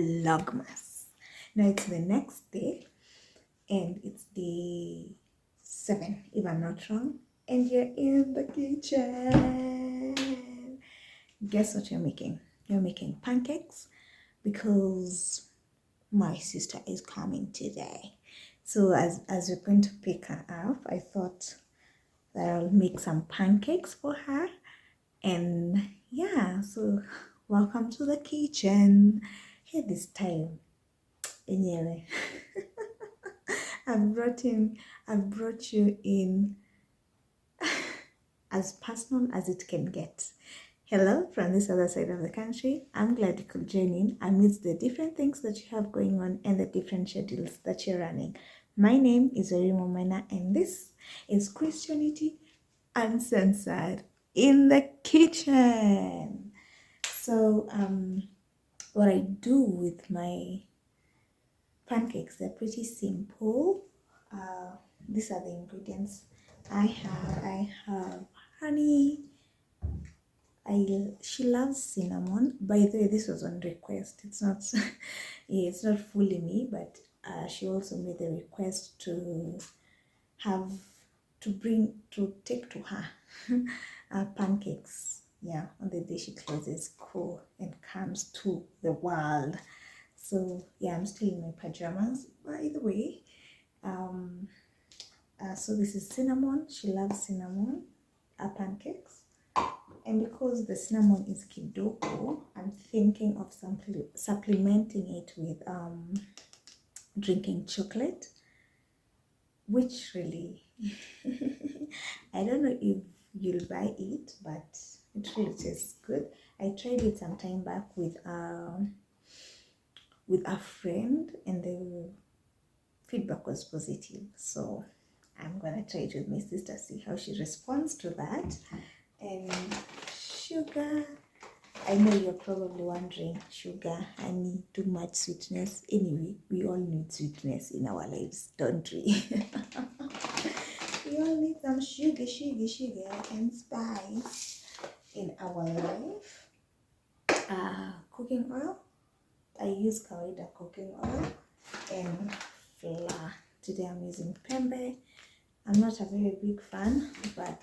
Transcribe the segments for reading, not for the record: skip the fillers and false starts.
Vlogmas. Now it's the next day and it's day 7 if I'm not wrong, and you're in the kitchen. Guess what you're making? You're making pancakes because my sister is coming today. So as we're going to pick her up, I thought that I'll make some pancakes for her. And yeah, so welcome to the kitchen. Here this time, anyway. I've brought you in as personal as it can get. Hello from this other side of the country. I'm glad you could join in amidst the different things that you have going on and the different schedules that you're running. My name is Orimo Mana and this is Christianity Uncensored in the kitchen. So what I do with my pancakes, they're pretty simple. These are the ingredients I have honey. She loves cinnamon. By the way, this was on request. It's not yeah, it's not fully me, but she also made the request to take to her pancakes, yeah, on the day she closes school and comes to the world. So yeah, I'm still in my pajamas, by the way. So this is cinnamon. She loves cinnamon pancakes, and because the cinnamon is kidogo, I'm thinking of supplementing it with drinking chocolate, which really I don't know if you'll buy it, but it really tastes good. I tried it some time back with a friend and the feedback was positive, so I'm gonna try it with my sister, see how she responds to that. And sugar, I know you're probably wondering, sugar, honey, too much sweetness. Anyway, we all need sweetness in our lives, don't we? We all need some sugar and spice in our life. Cooking oil, I use kawaida cooking oil and flour. Today I'm using pembe. I'm not a very big fan, but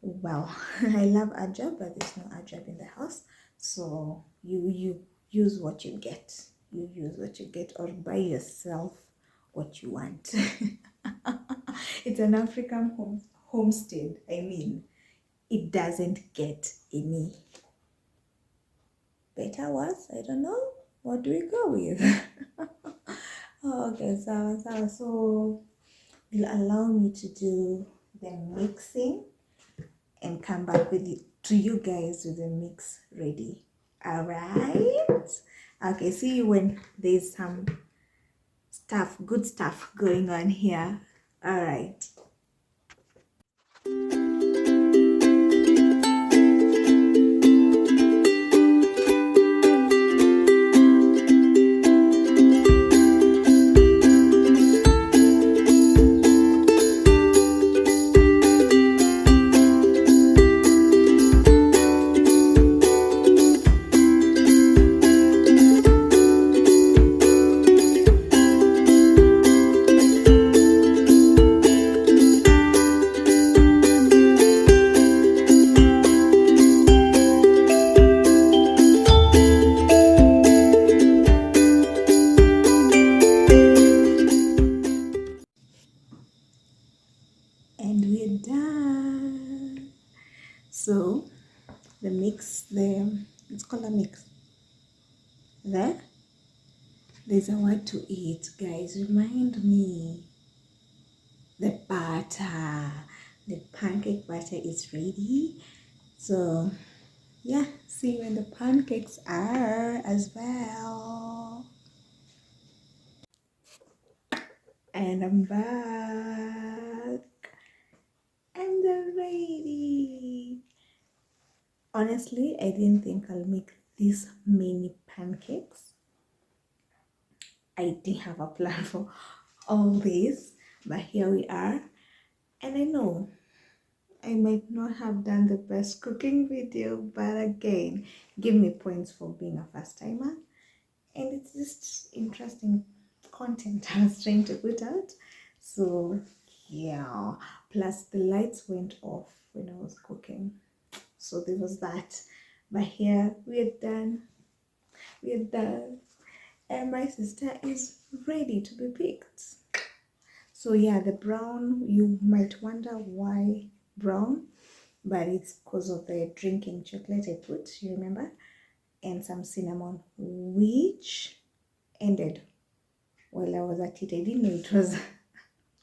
well, I love ajab, but there's no ajab in the house, so you use what you get. You use what you get, or buy yourself what you want. It's an African homestead. I mean, it doesn't get any better, worse. I don't know. What do we go with? Okay, so will allow me to do the mixing and come back with it to you guys with the mix ready. All right. Okay, see you when there's some good stuff going on here. All right. And we're done. So the mix there, it's called a mix. There's a word to it, guys. Remind me. The butter. The pancake batter is ready. So yeah, see when the pancakes are as well. And I'm back. And they're ready. Honestly, I didn't think I'll make this many pancakes. I didn't have a plan for all this, but here we are. And I know I might not have done the best cooking video, but again, give me points for being a first timer. and it's just interesting content I was trying to put out. So yeah, plus the lights went off when I was cooking, so there was that. But here we're done, we're done, and my sister is ready to be picked. So yeah, the brown, you might wonder why brown, but it's because of the drinking chocolate I put, you remember, and some cinnamon, which ended while I was at it. I didn't know it was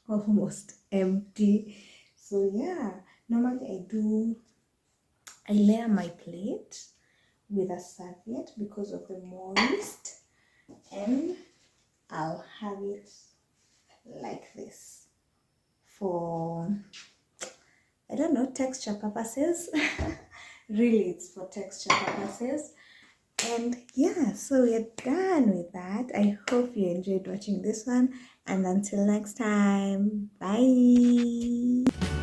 almost empty. So yeah, normally I layer my plate with a serviette because of the moist, and I'll have it like this for, I don't know, texture purposes. Really, it's for texture purposes. And yeah, so we're done with that. I hope you enjoyed watching this one, and until next time, bye.